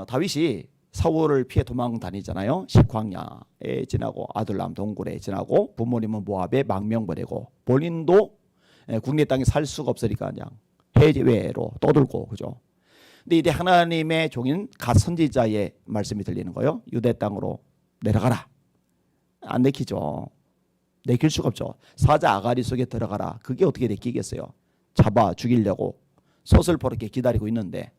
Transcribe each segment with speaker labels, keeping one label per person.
Speaker 1: 다윗이 사울을 피해 도망 다니잖아요. 식광야에 지나고 아둘람 동굴에 지나고 부모님은 모압에 망명 보내고 본인도 국내 땅에 살 수가 없으니까 그냥 해외로 떠들고 그죠. 근데 이제 하나님의 종인 갓 선지자의 말씀이 들리는 거예요. 유대 땅으로 내려가라. 안 내키죠. 내킬 수가 없죠. 사자 아가리 속에 들어가라. 그게 어떻게 내키겠어요. 잡아 죽이려고 서슬퍼렇게 기다리고 있는데,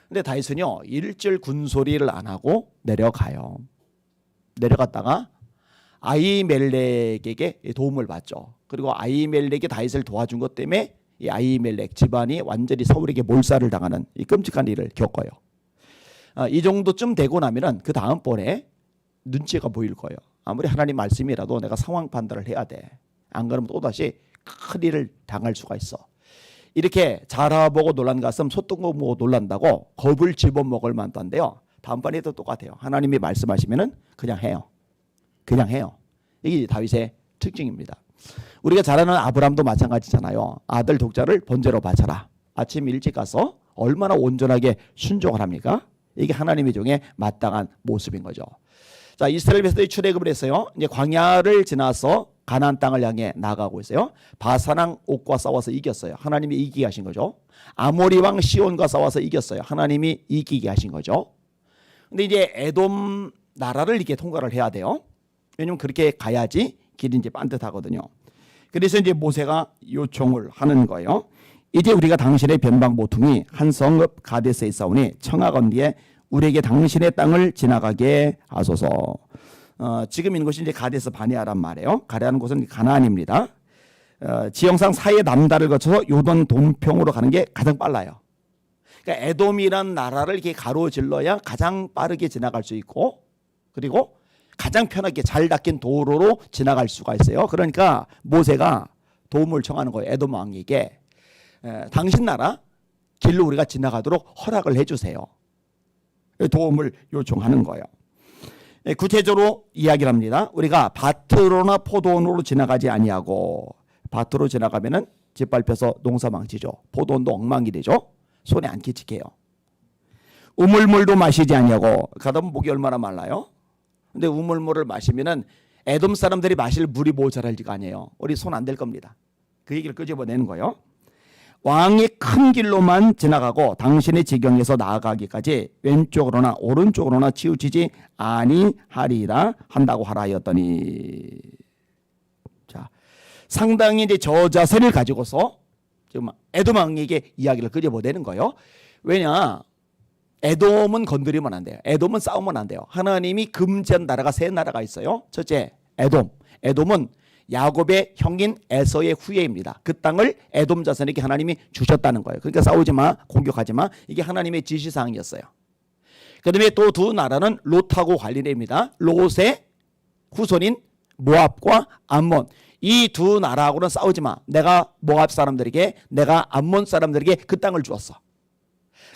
Speaker 1: 근데 다윗은요 일절 군소리를 안 하고 내려가요. 내려갔다가 아히멜렉에게 도움을 받죠. 그리고 아히멜렉이 다윗을 도와준 것 때문에 이 아히멜렉 집안이 완전히 사울에게 몰살을 당하는 이 끔찍한 일을 겪어요. 이 정도쯤 되고 나면은 그 다음번에 눈치가 보일 거예요. 아무리 하나님 말씀이라도 내가 상황 판단을 해야 돼. 안 그러면 또다시 큰 일을 당할 수가 있어. 이렇게 자라보고 놀란 가슴 소똥거 보고 놀란다고 겁을 집어먹을 만도 한데요. 다음번에도 똑같아요. 하나님이 말씀하시면은 그냥 해요. 그냥 해요. 이게 다윗의 특징입니다. 우리가 잘 아는 아브라함도 마찬가지잖아요. 아들 독자를 번제로 바쳐라. 아침 일찍 가서 얼마나 온전하게 순종을 합니까? 이게 하나님의 종의 마땅한 모습인 거죠. 자, 이스라엘 백성들이 출애굽을 했어요. 이제 광야를 지나서 가나안 땅을 향해 나가고 있어요. 바사랑 옥과 싸워서 이겼어요. 하나님이 이기게 하신 거죠. 아모리 왕 시온과 싸워서 이겼어요. 하나님이 이기게 하신 거죠. 근데 이제 에돔 나라를 이렇게 통과를 해야 돼요. 왜냐면 그렇게 가야지 길이 이제 반듯하거든요. 그래서 이제 모세가 요청을 하는 거예요. 이제 우리가 당신의 변방 모퉁이 한 성읍 가데스에 있사오니 청하건대에 우리에게 당신의 땅을 지나가게 하소서. 지금 있는 곳이 이제 가데스 바네아란 말이에요. 가라는 곳은 가나안입니다. 지형상 사이의 남다를 거쳐서 요던 동평으로 가는 게 가장 빨라요. 그러니까 에돔이란 나라를 이렇게 가로질러야 가장 빠르게 지나갈 수 있고, 그리고 가장 편하게 잘 닦인 도로로 지나갈 수가 있어요. 그러니까 모세가 도움을 청하는 거예요. 에돔 왕에게 당신 나라 길로 우리가 지나가도록 허락을 해주세요. 도움을 요청하는 거예요. 구체적으로 이야기를 합니다. 우리가 밭으로나 포도원으로 지나가지 아니하고, 밭으로 지나가면은 짓밟혀서 농사 망치죠. 포도원도 엉망이 되죠. 손에 안 끼치게요. 우물물도 마시지 아니하고, 가다 보면 목이 얼마나 말라요. 근데 우물물을 마시면은 에돔 사람들이 마실 물이 모자랄 지가 아니에요. 우리 손 안 댈 겁니다. 그 얘기를 끄집어내는 거예요. 왕이 큰 길로만 지나가고 당신의 지경에서 나아가기까지 왼쪽으로나 오른쪽으로나 치우치지 아니하리라 한다고 하라 하였더니, 자, 상당히 이제 저자세를 가지고서 지금 에돔 왕에게 이야기를 끄집어내는 거예요. 왜냐, 에돔은 건드리면 안 돼요. 에돔은 싸우면 안 돼요. 하나님이 금지한 나라가 세 나라가 있어요. 첫째, 에돔. 에돔은 야곱의 형인 에서의 후예입니다. 그 땅을 에돔 자손에게 하나님이 주셨다는 거예요. 그러니까 싸우지 마, 공격하지 마. 이게 하나님의 지시사항이었어요. 그 다음에 또 두 나라는 롯하고 관련됩니다. 롯의 후손인 모압과 암몬. 이 두 나라하고는 싸우지 마. 내가 모압 사람들에게, 내가 암몬 사람들에게 그 땅을 주었어.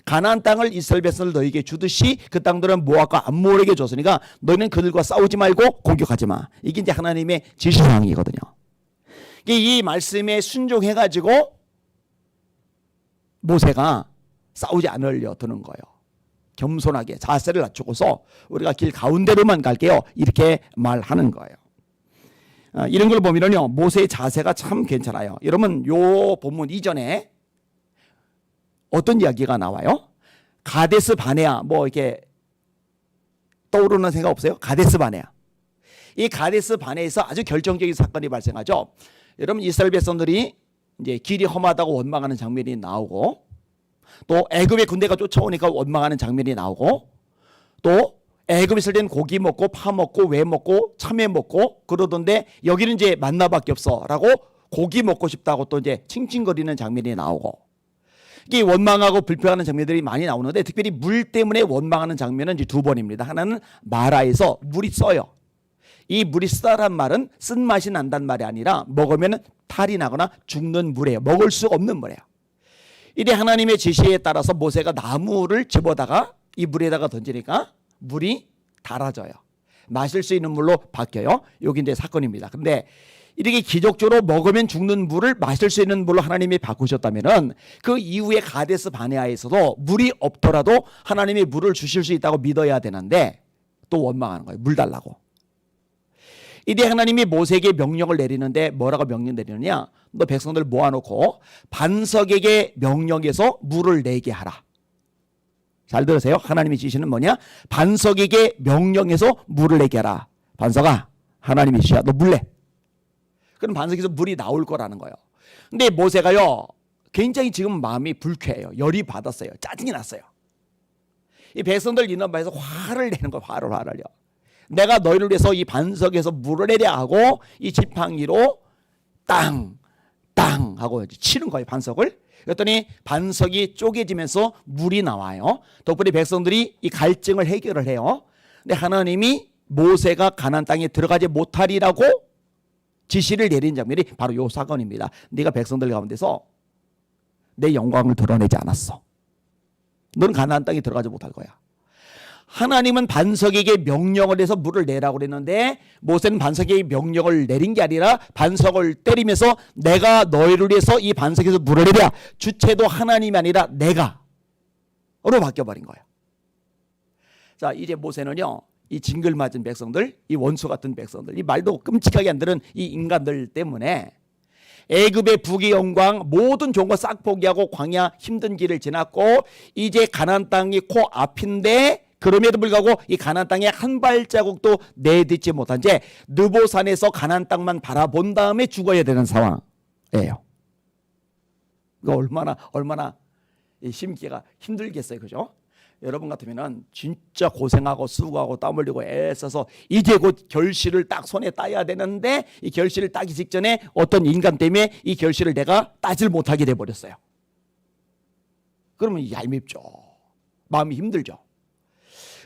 Speaker 1: 가나안 땅을 이스라엘 백성을 너에게 주듯이 그 땅들은 모압과 암몬에게 줬으니까 너희는 그들과 싸우지 말고 공격하지 마. 이게 이제 하나님의 지시사항이거든요. 이 말씀에 순종해가지고 모세가 싸우지 않으려 드는 거예요. 겸손하게 자세를 낮추고서 우리가 길 가운데로만 갈게요. 이렇게 말하는 거예요. 이런 걸 보면요, 모세의 자세가 참 괜찮아요. 여러분, 요 본문 이전에 어떤 이야기가 나와요? 가데스 바네아, 뭐 이렇게 떠오르는 생각 없어요? 가데스 바네아. 이 가데스 바네아에서 아주 결정적인 사건이 발생하죠. 여러분, 이스라엘 백성들이 이제 길이 험하다고 원망하는 장면이 나오고, 또 애굽의 군대가 쫓아오니까 원망하는 장면이 나오고, 또 애굽에 있을 때는 고기 먹고 파 먹고 왜 먹고 참외 먹고 그러던데 여기는 이제 만나밖에 없어라고 고기 먹고 싶다고 또 이제 칭칭거리는 장면이 나오고, 이게 원망하고 불평하는 장면들이 많이 나오는데, 특별히 물 때문에 원망하는 장면은 이제 두 번입니다. 하나는 마라에서 물이 써요. 이 물이 쓰다란 말은 쓴맛이 난다는 말이 아니라 먹으면 탈이 나거나 죽는 물이에요. 먹을 수가 없는 물이에요. 이래 하나님의 지시에 따라서 모세가 나무를 집어다가 이 물에다가 던지니까 물이 달아져요. 마실 수 있는 물로 바뀌어요. 여기 이제 사건입니다. 근데 이렇게 기적적으로 먹으면 죽는 물을 마실 수 있는 물로 하나님이 바꾸셨다면은 그 이후에 가데스 바네아에서도 물이 없더라도 하나님이 물을 주실 수 있다고 믿어야 되는데 또 원망하는 거예요. 물 달라고. 이때 하나님이 모세에게 명령을 내리는데 뭐라고 명령 내리느냐? 너 백성들 모아놓고 반석에게 명령해서 물을 내게 하라. 잘 들으세요. 하나님이 지시는 뭐냐? 반석에게 명령해서 물을 내게 하라. 반석아, 하나님이시야. 너 물 내. 그럼 반석에서 물이 나올 거라는 거예요. 근데 모세가요, 굉장히 지금 마음이 불쾌해요. 열이 받았어요. 짜증이 났어요. 이 백성들 있는 바에서 화를 내는 거예요. 화를요. 내가 너희를 위해서 이 반석에서 물을 내려 하고 이 지팡이로 땅 하고 치는 거예요. 반석을. 그랬더니 반석이 쪼개지면서 물이 나와요. 덕분에 백성들이 이 갈증을 해결을 해요. 근데 하나님이 모세가 가나안 땅에 들어가지 못하리라고 지시를 내린 장면이 바로 이 사건입니다. 네가 백성들 가운데서 내 영광을 드러내지 않았어. 너는 가나안 땅에 들어가지 못할 거야. 하나님은 반석에게 명령을 해서 물을 내라고 그랬는데 모세는 반석에게 명령을 내린 게 아니라 반석을 때리면서 내가 너희를 위해서 이 반석에서 물을 내랴. 주체도 하나님이 아니라 내가로 바뀌어버린 거예요. 자, 이제 모세는요, 이 징글맞은 백성들, 이 원수 같은 백성들, 이 말도 끔찍하게 안 들은 이 인간들 때문에 애굽의 부귀 영광 모든 좋은 거 싹 포기하고 광야 힘든 길을 지났고 이제 가나안 땅이 코앞인데 그럼에도 불구하고 이 가나안 땅에 한 발자국도 내딛지 못한 채 느보산에서 가나안 땅만 바라본 다음에 죽어야 되는 상황이에요. 이거 얼마나 심기가 힘들겠어요, 그죠? 여러분 같으면은 진짜 고생하고 수고하고 땀 흘리고 애써서 이제 곧 결실을 딱 손에 따야 되는데 이 결실을 따기 직전에 어떤 인간 때문에 이 결실을 내가 따질 못하게 돼 버렸어요. 그러면 얄밉죠. 마음이 힘들죠.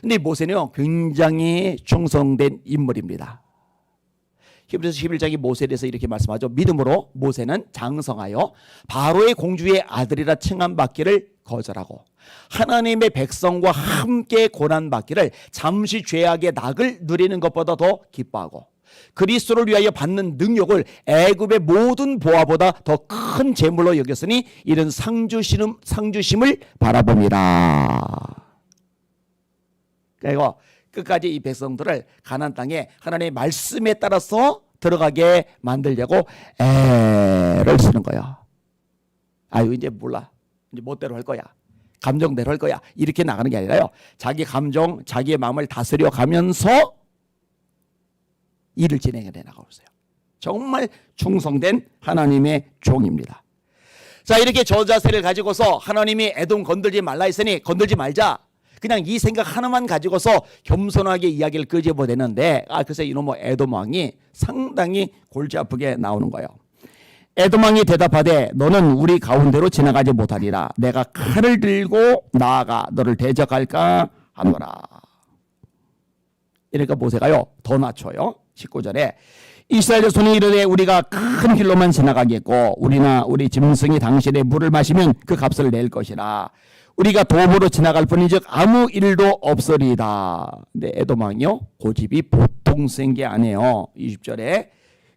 Speaker 1: 근데 모세는 굉장히 충성된 인물입니다. 히브리서 11장이 모세에 대해서 이렇게 말씀하죠. 믿음으로 모세는 장성하여 바로의 공주의 아들이라 칭함받기를 거절하고 하나님의 백성과 함께 고난받기를 잠시 죄악의 낙을 누리는 것보다 더 기뻐하고 그리스도를 위하여 받는 능력을 애굽의 모든 보화보다 더 큰 재물로 여겼으니 이런 상주심을 바라봅니다. 그리고 끝까지 이 백성들을 가나안 땅에 하나님의 말씀에 따라서 들어가게 만들려고 애를 쓰는 거야. 아유, 이제 몰라. 이제 멋대로 할 거야. 감정대로 할 거야. 이렇게 나가는 게 아니라요. 자기 감정, 자기의 마음을 다스려 가면서 일을 진행해 나가고 있어요. 정말 충성된 하나님의 종입니다. 자, 이렇게 저 자세를 가지고서 하나님이 에돔 건들지 말라 했으니 건들지 말자. 그냥 이 생각 하나만 가지고서 겸손하게 이야기를 끄집어내는데 글쎄 이놈의 에돔 왕이 상당히 골치 아프게 나오는 거예요. 에돔 왕이 대답하되 너는 우리 가운데로 지나가지 못하리라. 내가 칼을 들고 나아가 너를 대적할까 하노라. 이러니까 모세가요 더 낮춰요. 19절에 이스라엘 자손이 이르되 우리가 큰 길로만 지나가겠고 우리나 우리 짐승이 당신의 물을 마시면 그 값을 낼 것이라. 우리가 도움으로 지나갈 뿐인즉 아무 일도 없으리이다. 근데 에돔 왕이요 고집이 보통 센 게 아니에요. 20절에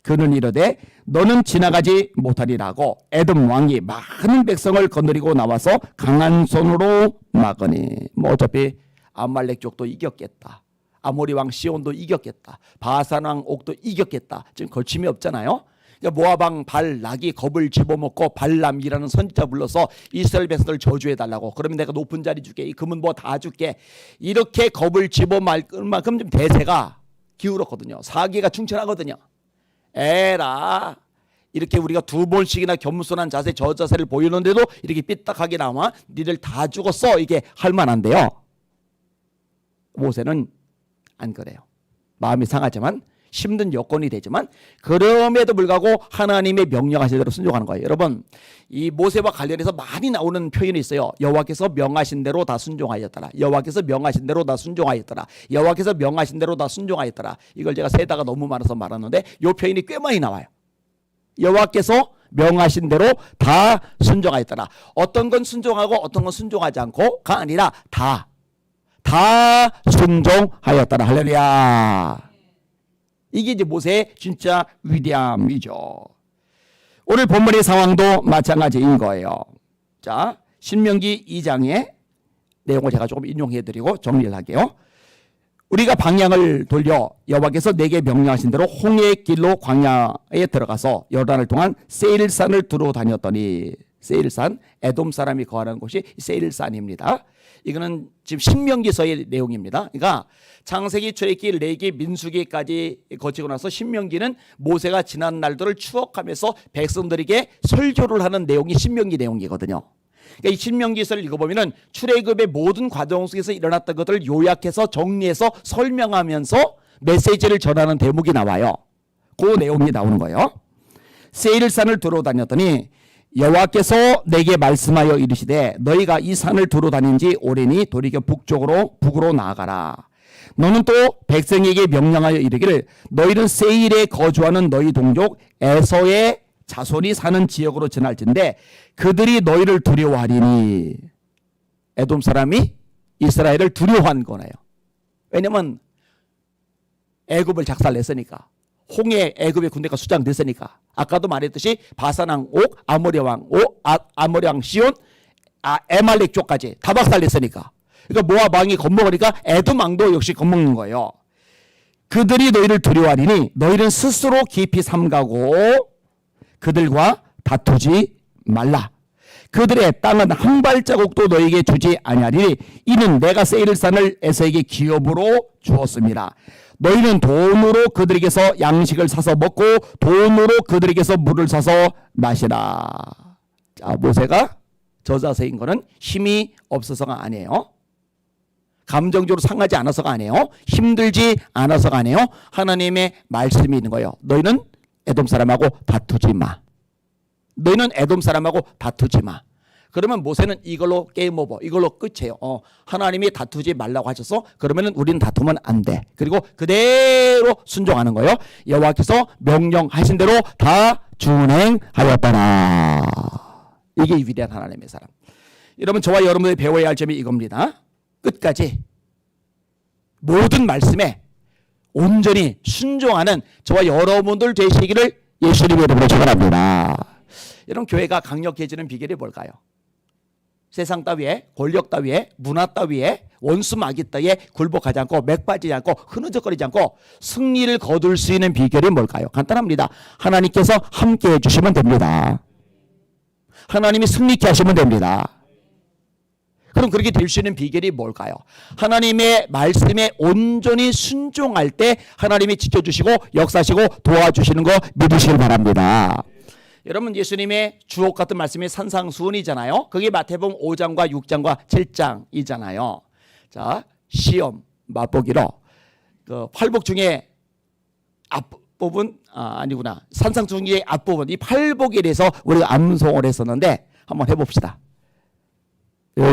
Speaker 1: 그는 이르되 너는 지나가지 못하리라고 에돔 왕이 많은 백성을 거느리고 나와서 강한 손으로 막으니 뭐 어차피 아말렉 족도 이겼겠다. 아모리 왕 시온도 이겼겠다. 바산 왕 옥도 이겼겠다. 지금 거침이 없잖아요. 모압 왕 발락이 겁을 집어먹고 발람이라는 선지자 불러서 이스라엘 백성들 저주해달라고. 그러면 내가 높은 자리 줄게. 이 금은 뭐 다 줄게. 이렇게 겁을 집어먹을 만큼 좀 대세가 기울었거든요. 사기가 충천하거든요. 에라. 이렇게 우리가 두 번씩이나 겸손한 자세 저 자세를 보이는데도 이렇게 삐딱하게 나와 니들 다 죽었어. 이게 할 만한데요. 모세는 안 그래요. 마음이 상하지만 힘든 여건이 되지만 그럼에도 불구하고 하나님의 명령하신 대로 순종하는 거예요. 여러분 이 모세와 관련해서 많이 나오는 표현이 있어요. 여호와께서 명하신 대로 다 순종하였더라. 여호와께서 명하신 대로 다 순종하였더라. 여호와께서 명하신 대로 다 순종하였더라. 이걸 제가 세다가 너무 많아서 말하는데 이 표현이 꽤 많이 나와요. 여호와께서 명하신 대로 다 순종하였더라. 어떤 건 순종하고 어떤 건 순종하지 않고가 아니라 다 순종하였더라. 할렐루야. 이게 이제 모세의 진짜 위대함이죠. 오늘 본문의 상황도 마찬가지인 거예요. 자, 신명기 2장의 내용을 제가 조금 인용해드리고 정리를 할게요. 우리가 방향을 돌려 여호와께서 내게 명령하신 대로 홍해의 길로 광야에 들어가서 열단을 통한 세일산을 두루 다녔더니, 세일산, 에돔 사람이 거하는 곳이 세일산입니다. 이거는 지금 신명기서의 내용입니다. 그러니까 창세기, 출애굽기, 레위기, 민수기까지 거치고 나서 신명기는 모세가 지난 날들을 추억하면서 백성들에게 설교를 하는 내용이 신명기 내용이거든요. 그러니까 이 신명기서를 읽어보면은 출애굽의 모든 과정 속에서 일어났던 것들을 요약해서 정리해서 설명하면서 메시지를 전하는 대목이 나와요. 그 내용이 나오는 거예요. 세일산을 두루 다녔더니 여호와께서 내게 말씀하여 이르시되 너희가 이 산을 두루 다닌 지 오래니 돌이켜 북으로 나아가라. 너는 또 백성에게 명령하여 이르기를 너희는 세일에 거주하는 너희 동족 에서의 자손이 사는 지역으로 지날진대 그들이 너희를 두려워하리니. 에돔 사람이 이스라엘을 두려워한 거네요. 왜냐면 애굽을 작살냈으니까. 홍해 애굽의 군대가 수장됐으니까. 아까도 말했듯이 바산왕 옥, 아모리 왕 시온, 에말렉 쪽까지 다 박살냈으니까. 그러니까 모압 왕이 겁먹으니까 에돔 왕도 역시 겁먹는 거예요. 그들이 너희를 두려워하리니 너희는 스스로 깊이 삼가고 그들과 다투지 말라. 그들의 땅은 한 발자국도 너에게 주지 아니하리니 이는 내가 세일산을 에서에게 기업으로 주었습니다. 너희는 돈으로 그들에게서 양식을 사서 먹고 돈으로 그들에게서 물을 사서 마시라. 자, 모세가 저자세인 거는 힘이 없어서가 아니에요. 감정적으로 상하지 않아서가 아니에요. 힘들지 않아서가 아니에요. 하나님의 말씀이 있는 거예요. 너희는 에돔 사람하고 다투지 마. 너희는 에돔 사람하고 다투지 마. 그러면 모세는 이걸로 게임 오버, 이걸로 끝이에요. 하나님이 다투지 말라고 하셔서 그러면 우리는 다투면 안 돼. 그리고 그대로 순종하는 거예요. 여호와께서 명령하신 대로 다 준행하였더라. 이게 위대한 하나님의 사람. 여러분, 저와 여러분들이 배워야 할 점이 이겁니다. 끝까지 모든 말씀에 온전히 순종하는 저와 여러분들 되시기를 예수님의 이름으로 축원합니다. 여러분, 교회가 강력해지는 비결이 뭘까요? 세상 따위에, 권력 따위에, 문화 따위에, 원수 마귀 따위에 굴복하지 않고 맥 빠지지 않고 흐느적거리지 않고 승리를 거둘 수 있는 비결이 뭘까요? 간단합니다. 하나님께서 함께 해주시면 됩니다. 하나님이 승리케 하시면 됩니다. 그럼 그렇게 될 수 있는 비결이 뭘까요? 하나님의 말씀에 온전히 순종할 때 하나님이 지켜주시고 역사하시고 도와주시는 거 믿으시길 바랍니다. 여러분, 예수님의 주옥 같은 말씀이 산상수훈이잖아요. 그게 마태복음 5장과 6장과 7장이잖아요. 자, 시험 맛보기로 그 팔복 중에 앞부분 아니구나. 산상수훈 중에 앞부분 이 팔복에 대해서 우리가 암송을 했었는데 한번 해봅시다.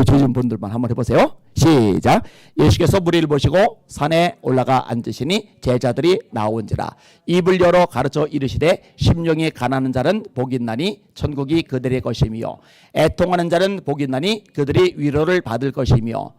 Speaker 1: 주신 분들만 한번 해보세요. 시작. 예수께서 무리를 보시고 산에 올라가 앉으시니 제자들이 나온지라. 입을 열어 가르쳐 이르시되 심령이 가난한 자는 복이 있나니 천국이 그들의 것이며 애통하는 자는 복이 있나니 그들이 위로를 받을 것이며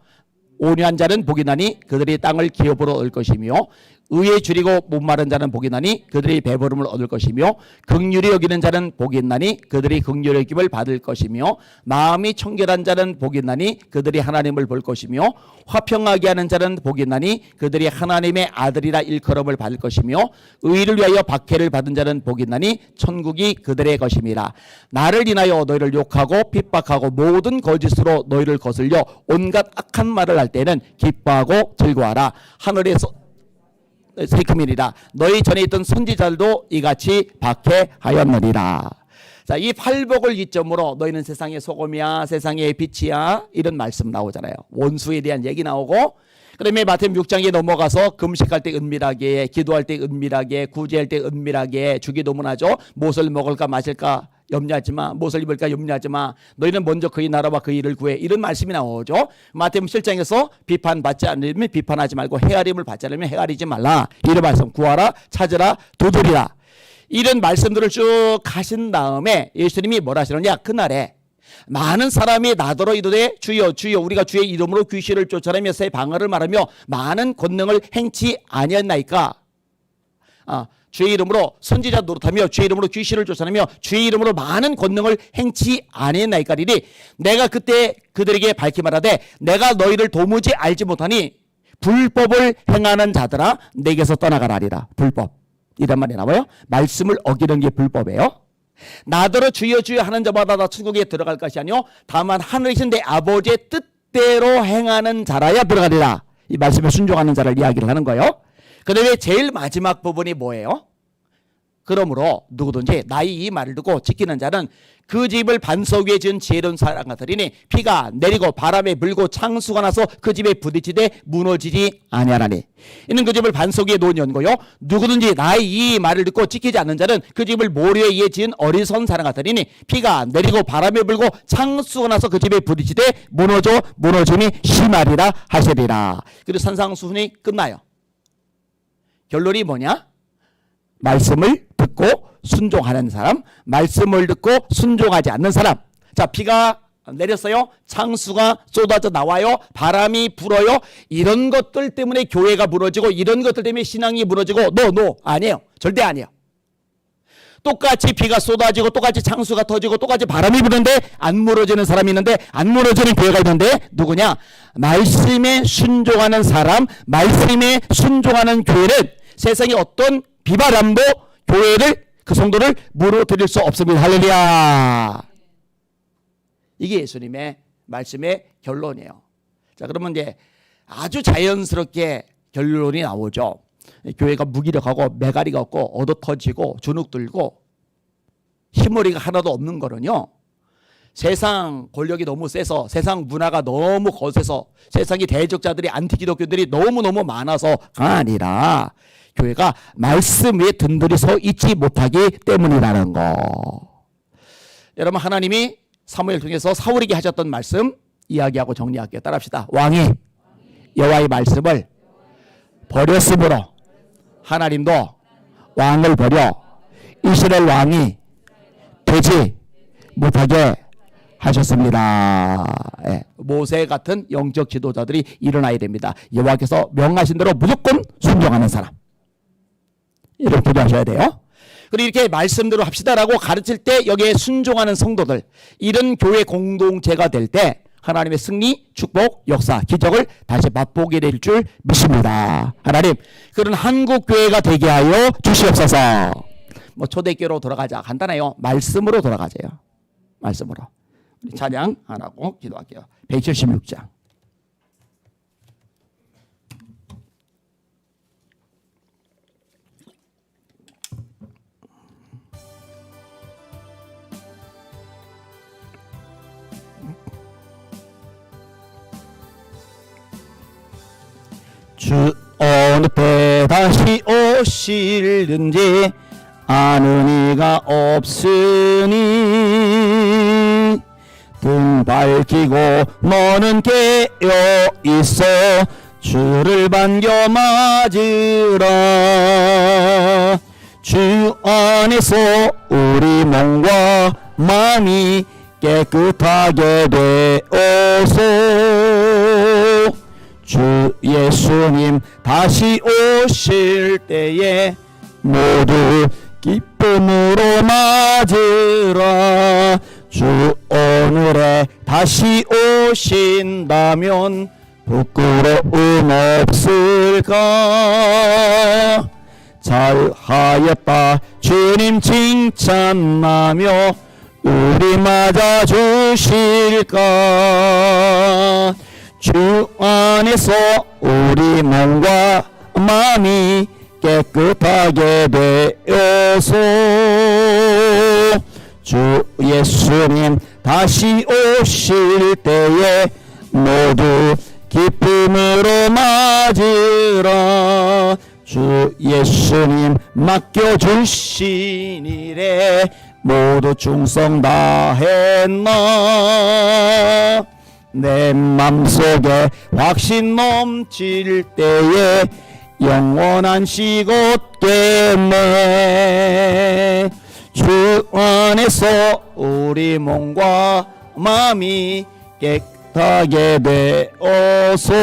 Speaker 1: 온유한 자는 복이 나니 그들이 땅을 기업으로 얻을 것이며 의에 줄이고 목마른 자는 복이 나니 그들이 배부름을 얻을 것이며 긍휼히 여기는 자는 복이 있나니 그들이 긍휼의 여김을 받을 것이며 마음이 청결한 자는 복이 있나니 그들이 하나님을 볼 것이며 화평하게 하는 자는 복이 있나니 그들이 하나님의 아들이라 일컬음을 받을 것이며 의를 위하여 박해를 받은 자는 복이 있나니 천국이 그들의 것임이라. 나를 인하여 너희를 욕하고 핍박하고 모든 거짓으로 너희를 거슬려 온갖 악한 말을 할 때는 기뻐하고 즐거워하라. 하늘에서 세금이니라. 너희 전에 있던 선지자들도 이같이 박해하였느니라. 자, 이 팔복을 기점으로 너희는 세상의 소금이야, 세상의 빛이야, 이런 말씀 나오잖아요. 원수에 대한 얘기 나오고, 그다음에 마태복음 6장에 넘어가서 금식할 때 은밀하게, 기도할 때 은밀하게, 구제할 때 은밀하게, 주기도문하죠. 무엇을 먹을까 마실까 염려하지 마, 무엇을 입을까 염려하지 마, 너희는 먼저 그의 나라와 그의 일을 구해, 이런 말씀이 나오죠. 마태복음 7장에서 비판받지 않으면 비판하지 말고 헤아림을 받지 않으면 헤아리지 말라, 이런 말씀. 구하라, 찾으라, 두드리라, 이런 말씀들을 쭉 가신 다음에 예수님이 뭐라 하시느냐. 그날에 많은 사람이 나더러 이르되 주여 주여 우리가 주의 이름으로 귀신을 쫓아내며 새 방언을 말하며 많은 권능을 행치 아니었나이까. 주의 이름으로 선지자 노릇하며 주의 이름으로 귀신을 쫓아내며 주의 이름으로 많은 권능을 행치 아니했나이까리니 내가 그때 그들에게 밝히 말하되 내가 너희를 도무지 알지 못하니 불법을 행하는 자들아 내게서 떠나가라리라. 불법 이런 말이 나와요. 말씀을 어기는 게 불법이에요. 나더러 주여 주여 하는 자마다 다 천국에 들어갈 것이 아니요 다만 하늘에 계신 내 아버지의 뜻대로 행하는 자라야 들어가리라. 이 말씀에 순종하는 자를 이야기를 하는 거예요. 그 다음에 제일 마지막 부분이 뭐예요? 그러므로 누구든지 나의 이 말을 듣고 지키는 자는 그 집을 반석 위에 지은 지혜로운 사람 같으리니 비가 내리고 바람에 불고 창수가 나서 그 집에 부딪히되 무너지지 아니하나니 이는 그 집을 반석 위에 놓은 연고요 누구든지 나의 이 말을 듣고 지키지 않는 자는 그 집을 모래 위에 지은 어리석은 사람 같으리니 비가 내리고 바람에 불고 창수가 나서 그 집에 부딪히되 무너짐이 심하리라 하시리라. 그리고 산상수훈이 끝나요. 결론이 뭐냐? 말씀을 듣고 순종하는 사람, 말씀을 듣고 순종하지 않는 사람. 자, 비가 내렸어요. 창수가 쏟아져 나와요. 바람이 불어요. 이런 것들 때문에 교회가 무너지고 이런 것들 때문에 신앙이 무너지고 아니에요. 절대 아니에요. 똑같이 비가 쏟아지고 똑같이 창수가 터지고 똑같이 바람이 부는데 안 무너지는 사람이 있는데 안 무너지는 교회가 있는데 누구냐? 말씀에 순종하는 사람, 말씀에 순종하는 교회는 세상에 어떤 비바람도 교회를 그 성도를 무너뜨릴 수 없습니다. 할렐루야. 이게 예수님의 말씀의 결론이에요. 자, 그러면 이제 아주 자연스럽게 결론이 나오죠. 교회가 무기력하고 메가리가 없고 얻어터지고 주눅 들고 힘머리가 하나도 없는 거는요, 세상 권력이 너무 세서 세상 문화가 너무 거세서 세상의 대적자들이 안티기독교들이 너무너무 많아서가 아니라 교회가 말씀 위에 든든히 서 있지 못하기 때문이라는 거. 여러분, 하나님이 사무엘 통해서 사울에게 하셨던 말씀 이야기하고 정리할게요. 따라합시다. 왕이 여호와의 말씀을 버렸으므로 하나님도 왕을 버려 이스라엘 왕이 되지 못하게 하셨습니다. 예, 모세 같은 영적 지도자들이 일어나야 됩니다. 여호와께서 명하신 대로 무조건 순종하는 사람. 이렇게 기도하셔야 돼요. 그리고 이렇게 말씀대로 합시다라고 가르칠 때 여기에 순종하는 성도들, 이런 교회 공동체가 될 때 하나님의 승리, 축복, 역사, 기적을 다시 맛보게 될 줄 믿습니다. 하나님, 그런 한국 교회가 되게 하여 주시옵소서. 뭐 초대교로 돌아가자 간단해요. 말씀으로 돌아가세요. 말씀으로. 우리 찬양 안 하고 기도할게요. 176장. 주 어느 때 다시 오실는지 아는 이가 없으니 등 밝히고 너는 깨어 있어 주를 반겨 맞으라. 주 안에서 우리 몸과 마음이 깨끗하게 되어서 주 예수님 다시 오실 때에 모두 기쁨으로 맞으라. 주 오늘에 다시 오신다면 부끄러움 없을까? 잘하였다 주님 칭찬하며 우리 맞아 주실까? 주 안에서 우리 몸과 마음이 깨끗하게 되어서 주 예수님 다시 오실 때에 모두 기쁨으로 맞으라. 주 예수님 맡겨주신 일에 모두 충성 다했나. 내 맘속에 확신 넘칠 때에 영원한 시 얻겠네. 주 안에서 우리 몸과 마음이 깨끗하게 되어서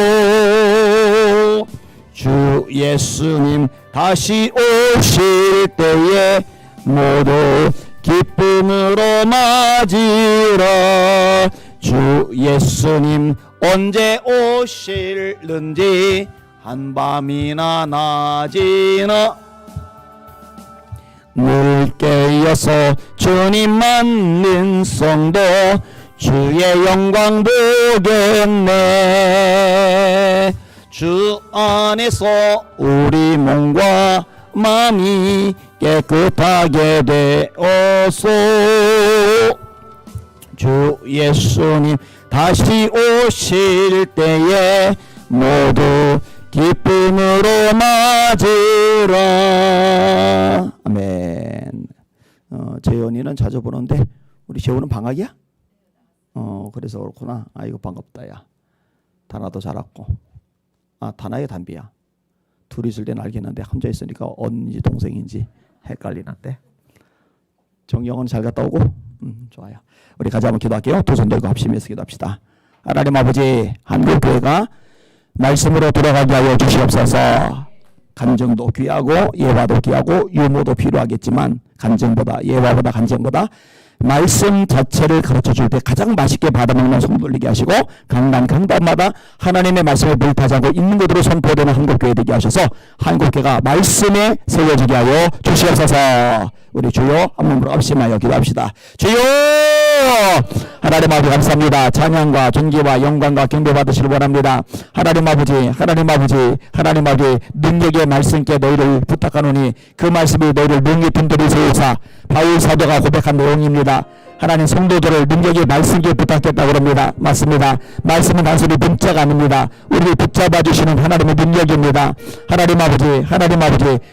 Speaker 1: 주 예수님 다시 오실 때에 모두 기쁨으로 맞으라. 주 예수님 언제 오실는지 한밤이나 낮이나 늘 깨어서 주님 만는 성도 주의 영광 보겠네. 주 안에서 우리 몸과 마음이 깨끗하게 되어서 주 예수님 다시 오실 때에 모두 기쁨으로 맞으라. 아멘. 재현이는 자주 보는데 우리 재훈은 방학이야? 그래서 그렇구나. 아이고 반갑다 야. 다나도 자랐고. 다나의 담비야. 둘이 있을 때는 알겠는데 혼자 있으니까 언니인지 동생인지 헷갈리는데. 정영은 잘 갔다 오고? 좋아요. 우리 같이 한번 기도할게요. 두 손 들고 합심해서 기도합시다. 하나님 아버지, 한국교회가 말씀으로 돌아가게 하여 주시옵소서. 간증도 귀하고 예화도 귀하고 유모도 필요하겠지만 간증보다 예화보다 간증보다 말씀 자체를 가르쳐줄 때 가장 맛있게 받아먹는 손 돌리게 하시고 강단마다 하나님의 말씀을 불타자고 있는 그대로 선포되는 한국교회 되게 하셔서 한국교회가 말씀에 세워지게 하여 주시옵소서. 우리 주여 한 몸으로 합심하여 기도합시다. 주여 하나님 아버지 감사합니다. 찬양과 존귀와 영광과 경배 받으시길 원합니다. 하나님 아버지 능력의 말씀께 너희를 부탁하노니 그 말씀이 너희를 능히 든든히 세우사. 바울 사도가 고백한 내용입니다. 하나님 성도들을 능력의 말씀께 부탁했다고 합니다. 맞습니다. 말씀은 단순히 문자가 아닙니다. 우리를 붙잡아 주시는 하나님의 능력입니다. 하나님 아버지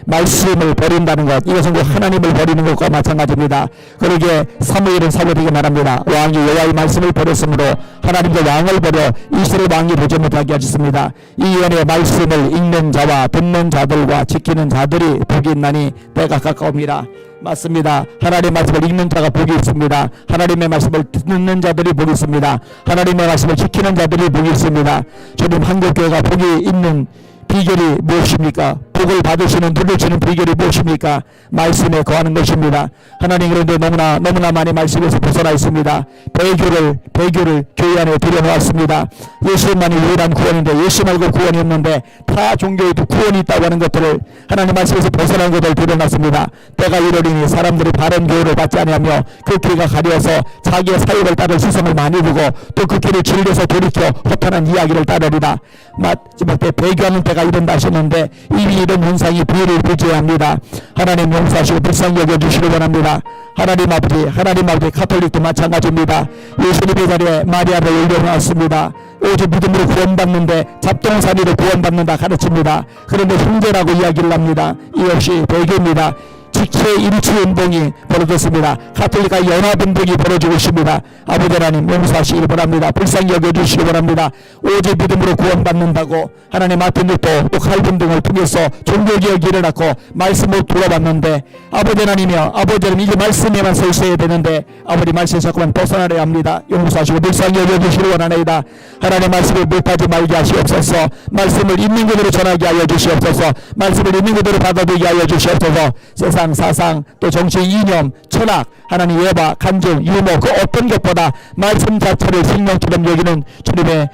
Speaker 1: 말씀을 버린다는 것, 이것은 그 하나님을 버리는 것과 마찬가지입니다. 그러기에 사무엘은 사무엘에게 말합니다. 왕이 여호와의 말씀을 버렸으므로 하나님의 왕을 버려 이스라엘 왕이 보지 못하게 하셨습니다. 이 예언의 말씀을 읽는 자와 듣는 자들과 지키는 자들이 복이 있나니 때가 가까웁니다. 맞습니다. 하나님의 말씀을 읽는 자가 복이 있습니다. 하나님의 말씀을 듣는 자들이 복이 있습니다. 하나님의 말씀을 지키는 자들이 복이 있습니다. 주님, 한국교회가 복이 있는 비결이 무엇입니까? 복을 받으시는 눈을 주는 비결이 무엇입니까? 말씀에 거하는 것입니다. 하나님, 그런데 너무나 많이 말씀에서 벗어나 있습니다. 배교를 교회 안에 들여놓았습니다. 예수만이 유일한 구원인데 예수 말고 구원이 없는데 타 종교에도 구원이 있다고 하는 것들을 하나님 말씀에서 벗어난 것을 들여놨습니다. 때가 이르리니 사람들이 바른 교훈을 받지 아니하며 그 귀가 가려서 자기의 사역을 따를 시선을 많이 두고 또 그 길을 질려서 돌이켜 허탄한 이야기를 따르리라. 마지막 때 배교하는 때가 이른다 하셨는데 이미 이런 현상이 비를 부재합니다. 하나님 용서하시고 불쌍히 여겨주시기 원합니다. 하나님 아버지 가톨릭도 마찬가지입니다. 예수님의 자리에 마리아를 올려놓았습니다. 오직 믿음으로 구원받는데 잡동사니로 구원받는다 가르칩니다. 그런데 형제라고 이야기를 합니다. 이 역시 배교입니다. 직체 일치 운동이 벌어졌습니다. 가톨릭과 연합운동이 벌어지고 있습니다. 아버지 하나님 용서하시길 바랍니다. 불쌍히 여겨주시기 바랍니다. 오직 믿음으로 구원받는다고 하나님 마틴 루터 또 칼빈 등을 통해서 종교개혁이 일어났고 말씀으로 돌아봤는데 아버지 하나님이여, 아버지 하나님 이제 말씀에만 서 있어야 되는데 아버지 말씀에 자꾸만 벗어나려 합니다. 용서하시고 불쌍히 여겨주시기 원하나이다. 하나님 말씀을 못하지 말게 하시옵소서. 말씀을 있는 그대로 전하게 하여 주시옵소서. 말씀을 있는 그대로 받아들이게 하여 주시옵소서. 세상 사상 또 정치 이념 철학 하나님 예화 간증 유머 그 어떤 것보다 말씀 자체를 생명처럼 여기는 주님의